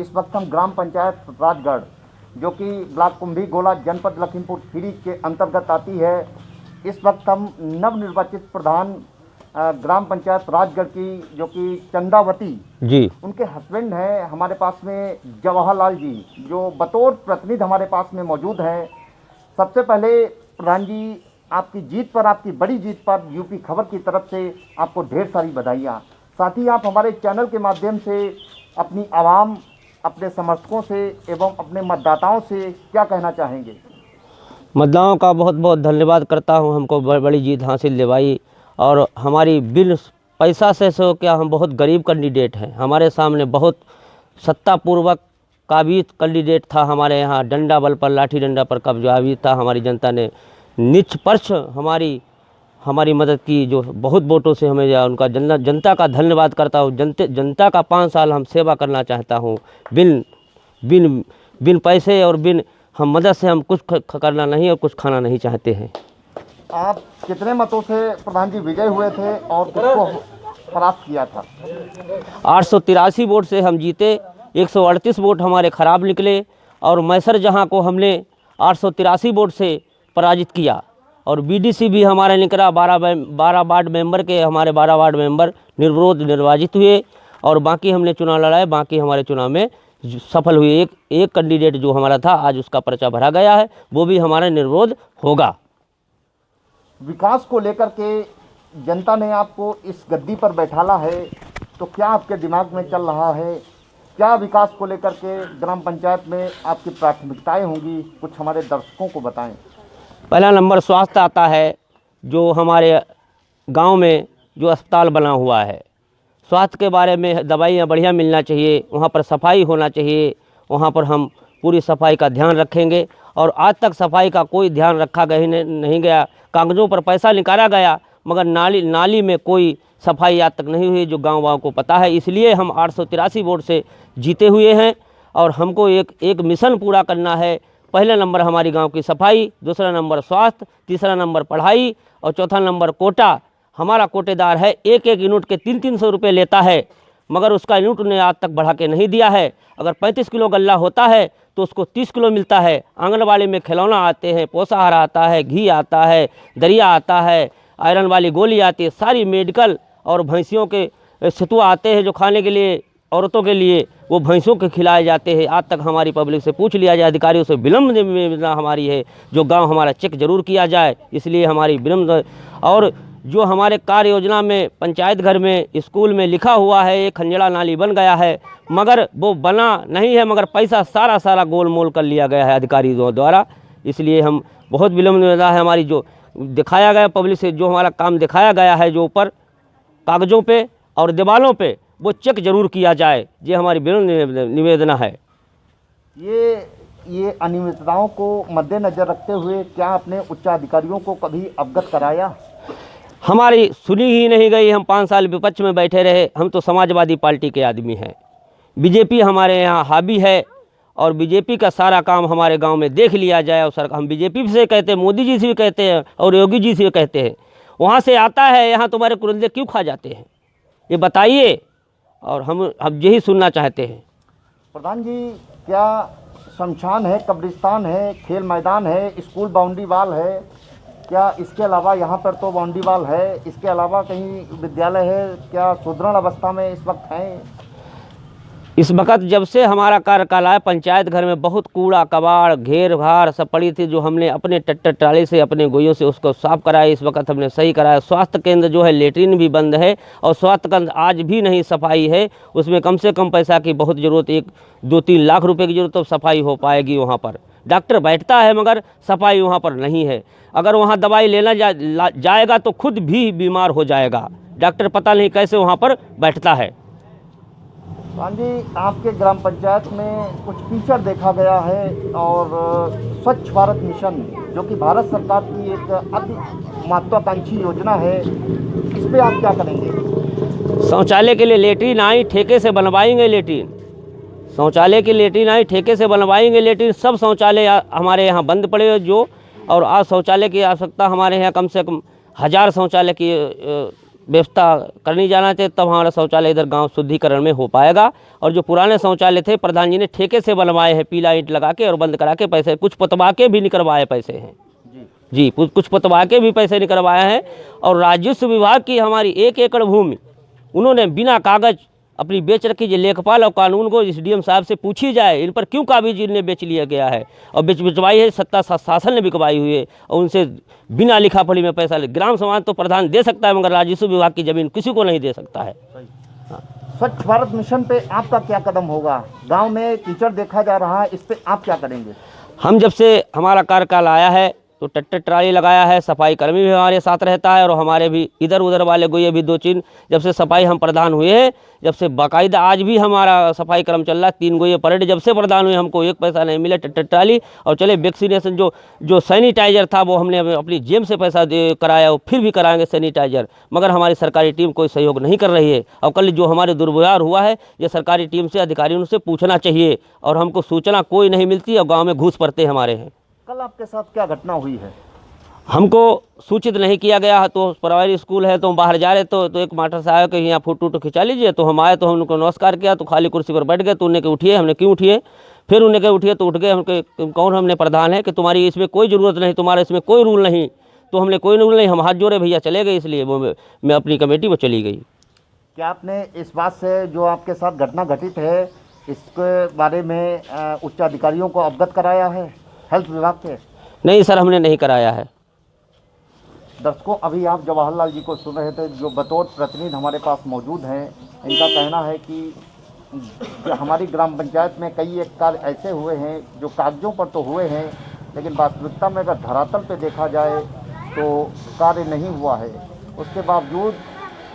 इस वक्त हम ग्राम पंचायत राजगढ़, जो कि ब्लॉक कुंभी गोला, जनपद लखीमपुर खीरी के अंतर्गत आती है। इस वक्त हम नवनिर्वाचित प्रधान ग्राम पंचायत राजगढ़ की, जो कि चंदावती जी, उनके हस्बैंड हैं हमारे पास में जवाहरलाल जी, जो बतौर प्रतिनिधि हमारे पास में मौजूद हैं। सबसे पहले प्रधान जी, आपकी जीत पर, आपकी बड़ी जीत पर यूपी खबर की तरफ से आपको ढेर सारी बधाइयाँ। साथ ही आप हमारे चैनल के माध्यम से अपनी आवाम, अपने समर्थकों से एवं अपने मतदाताओं से क्या कहना चाहेंगे? मतदाताओं का बहुत बहुत धन्यवाद करता हूं, हमको बड़ी जीत हासिल दिलवाई। और हमारी बिन पैसा से सो क्या, हम बहुत गरीब कैंडिडेट हैं। हमारे सामने बहुत सत्तापूर्वक काबिज कैंडिडेट था, हमारे यहाँ डंडा बल पर, लाठी डंडा पर कब्जा भी था। हमारी जनता ने निष्पक्ष हमारी मदद की, जो बहुत वोटों से हमें उनका जनता का धन्यवाद करता हूँ। जनता का 5 साल हम सेवा करना चाहता हूँ। बिन बिन बिन पैसे और बिन हम मदद से हम कुछ करना नहीं और कुछ खाना नहीं चाहते हैं। आप कितने मतों से प्रधान जी विजय हुए थे और किसको परास्त किया था? 883 वोट से हम जीते। 138 वोट हमारे खराब निकले और मैसर जहां को हमने 883 वोट से पराजित किया। और बीडीसी भी हमारे निकला, 12 वार्ड मेंबर के, हमारे 12 वार्ड मेंबर निर्विरोध निर्वाचित हुए और बाकी हमने चुनाव लड़ाए। बाकी हमारे चुनाव में सफल हुए। एक कैंडिडेट जो हमारा था, आज उसका पर्चा भरा गया है, वो भी हमारा निर्विरोध होगा। विकास को लेकर के जनता ने आपको इस गद्दी पर बैठाला है, तो क्या आपके दिमाग में चल रहा है? क्या विकास को लेकर के ग्राम पंचायत में आपकी प्राथमिकताएं होंगी? कुछ हमारे दर्शकों को बताएं। पहला नंबर स्वास्थ्य आता है। जो हमारे गांव में जो अस्पताल बना हुआ है, स्वास्थ्य के बारे में दवाइयाँ बढ़िया मिलना चाहिए, वहाँ पर सफाई होना चाहिए। वहाँ पर हम पूरी सफाई का ध्यान रखेंगे। और आज तक सफाई का कोई ध्यान रखा नहीं गया। कागज़ों पर पैसा निकाला गया, मगर नाली में कोई सफाई आज तक नहीं हुई, जो गाँव को पता है। इसलिए हम 883 वोट से जीते हुए हैं और हमको एक मिशन पूरा करना है। पहला नंबर हमारी गांव की सफाई, दूसरा नंबर स्वास्थ्य, तीसरा नंबर पढ़ाई और चौथा नंबर कोटा। हमारा कोटेदार है, एक यूनिट के 300 रुपये लेता है, मगर उसका यूनिट ने आज तक बढ़ा के नहीं दिया है। अगर 35 किलो गल्ला होता है तो उसको 30 किलो मिलता है। आंगनबाड़ी में खिलौना आते हैं, पोषाहार आता है, घी आता है, दरिया आता है, आयरन वाली गोली आती है, सारी मेडिकल और भैंसियों के सतुआ आते हैं जो खाने के लिए, औरतों के लिए, वो भैंसों के खिलाए जाते हैं। आज तक हमारी पब्लिक से पूछ लिया जाए, अधिकारियों से विलम्ब में हमारी है, जो गांव हमारा चेक जरूर किया जाए, इसलिए हमारी विलम्ब। और जो हमारे कार्य योजना में पंचायत घर में, स्कूल में लिखा हुआ है, एक खंजड़ा नाली बन गया है, मगर वो बना नहीं है, मगर पैसा सारा गोल मोल कर लिया गया है अधिकारियों द्वारा। इसलिए हम बहुत विलम्ब में है। हमारी जो दिखाया गया पब्लिक से, जो हमारा काम दिखाया गया है, जो ऊपर कागज़ों पे और दीवारों पे, वो चेक जरूर किया जाए। ये हमारी विनम्र निवेदन है। ये अनियमितताओं को मद्देनजर रखते हुए क्या आपने उच्चाधिकारियों को कभी अवगत कराया? हमारी सुनी ही नहीं गई। हम 5 साल विपक्ष में बैठे रहे। हम तो समाजवादी पार्टी के आदमी हैं। बीजेपी हमारे यहाँ हावी है और बीजेपी का सारा काम हमारे गांव में देख लिया जाए। और हम बीजेपी से कहते हैं, मोदी जी से भी कहते हैं और योगी जी से भी कहते हैं, वहाँ से आता है, यहाँ तुम्हारे कुरंदे क्यों खा जाते हैं, ये बताइए। और हम यही सुनना चाहते हैं। प्रधान जी, क्या शमशान है, कब्रिस्तान है, खेल मैदान है, स्कूल बाउंड्री वाल है, क्या इसके अलावा यहाँ पर तो बाउंड्री वाल है, इसके अलावा कहीं विद्यालय है, क्या सुदृढ़ अवस्था में इस वक्त हैं? इस वक्त जब से हमारा कार्यकाल आया, पंचायत घर में बहुत कूड़ा कबाड़ घेर घार सब पड़ी थी, जो हमने अपने ट्रैक्टर ट्राली से, अपने गोइयों से उसको साफ कराया। इस वक्त हमने सही कराया। स्वास्थ्य केंद्र जो है, लेटरिन भी बंद है और स्वास्थ्य केंद्र आज भी नहीं सफाई है। उसमें कम से कम पैसा की बहुत ज़रूरत, 1-2-3 लाख रुपए की जरूरत, तो सफाई हो पाएगी। वहाँ पर डॉक्टर बैठता है मगर सफाई वहाँ पर नहीं है। अगर वहाँ दवाई लेना जाएगा तो खुद भी बीमार हो जाएगा। डॉक्टर पता नहीं कैसे वहाँ पर बैठता है। हाँ जी, आपके ग्राम पंचायत में कुछ कीचड़ देखा गया है और स्वच्छ भारत मिशन, जो कि भारत सरकार की एक अति महत्वाकांक्षी योजना है, इस पे आप क्या करेंगे? शौचालय के लिए लेटरिन आई, ठेके से बनवाएंगे लेटरिन। शौचालय की लेटरिन आई, ठेके से बनवाएंगे लेटरिन। सब शौचालय हमारे यहाँ बंद पड़े जो, और आज शौचालय की आवश्यकता हमारे यहाँ कम से कम 1000 शौचालय की व्यवस्था करनी जाना चाहिए, तब हमारा शौचालय इधर गांव शुद्धिकरण में हो पाएगा। और जो पुराने शौचालय थे प्रधान जी ने ठेके से बनवाए हैं, पीला ईंट लगा के और बंद करा के, पैसे कुछ पुतवा के भी निकलवाए पैसे हैं जी, कुछ पुतवा के भी पैसे निकलवाए हैं। और राजस्व विभाग की हमारी 1 एकड़ भूमि उन्होंने बिना कागज अपनी बेच रखी। जो लेखपाल और कानून को एसडीएम साहब से पूछी जाए, इन पर क्यों काबिज इन्हें बेच लिया गया है और बिचवाई है, सत्ता शासन ने बिकवाई हुई है और उनसे बिना लिखा पढ़ी में पैसा ले। ग्राम समाज तो प्रधान दे सकता है, मगर राजस्व विभाग की ज़मीन किसी को नहीं दे सकता है। स्वच्छ भारत मिशन पे आपका क्या कदम होगा? गांव में कीचड़ देखा जा रहा है, इस पे आप क्या करेंगे? हम जब से हमारा कार्यकाल आया है तो ट्रैक्टर ट्राली लगाया है, सफाई कर्मी भी हमारे साथ रहता है और हमारे भी इधर उधर वाले गोये भी 2-3, जब से सफाई हम प्रधान हुए हैं, जब से बाकायदा आज भी हमारा सफाई कर्म चल रहा है। 3 गोये पर डे जब से प्रधान हुए, हमको 1 पैसा नहीं मिला ट्रैक्टर ट्राली। और चले वैक्सीनेशन जो सैनिटाइजर था वो हमने अपनी जेब से पैसा दे कराया, फिर भी कराएंगे सैनिटाइजर, मगर हमारी सरकारी टीम कोई सहयोग नहीं कर रही है। और कल जो हमारे दुर्व्यवहार हुआ है, ये सरकारी टीम से अधिकारियों से पूछना चाहिए और हमको सूचना कोई नहीं मिलती और गाँव में घूस पड़ते हमारे हैं। कल आपके साथ क्या घटना हुई है? हमको सूचित नहीं किया गया, तो प्राइमरी स्कूल है, तो हम बाहर जा रहे तो एक मास्टर साहब कि यहाँ फोटो खिंचा लीजिए, तो हम आए तो हम उनको नमस्कार किया, तो खाली कुर्सी पर बैठ गए। तो उन्हें के उठिए, हमने क्यों उठिए, फिर उन्हें के उठिए तो उठ गए। हमके कौन, हमने प्रधान है कि तुम्हारी इसमें कोई ज़रूरत नहीं, तुम्हारा इसमें कोई रूल नहीं। तो हमने कोई रूल नहीं, हम हाथ जोड़े भैया चले गए, इसलिए वो मैं अपनी कमेटी में चली गई। क्या आपने इस बात से जो आपके साथ घटना घटित है इसके बारे में उच्च अधिकारियों को अवगत कराया है हेल्थ विभाग के? नहीं सर, हमने नहीं कराया है। दर्शकों, अभी आप जवाहरलाल जी को सुन रहे थे, जो बतौर प्रतिनिधि हमारे पास मौजूद हैं। इनका कहना है कि हमारी ग्राम पंचायत में कई एक कार्य ऐसे हुए हैं जो कागजों पर तो हुए हैं, लेकिन वास्तविकता में अगर धरातल पे देखा जाए तो कार्य नहीं हुआ है। उसके बावजूद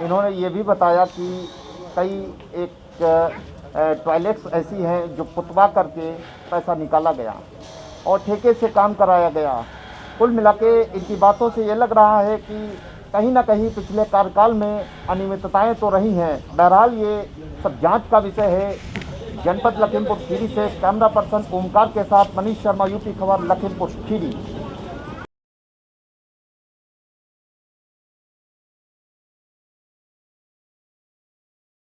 इन्होंने ये भी बताया कि कई एक टॉयलेट्स ऐसी हैं जो पुतवा करके पैसा निकाला गया और ठेके से काम कराया गया। कुल मिला के इनकी बातों से ये लग रहा है कि कहीं ना कहीं पिछले कार्यकाल में अनियमितताएं तो रही हैं। बहरहाल ये सब जांच का विषय है। जनपद लखीमपुर खीरी से कैमरा पर्सन ओमकार के साथ मनीष शर्मा, यूपी खबर, लखीमपुर खीरी।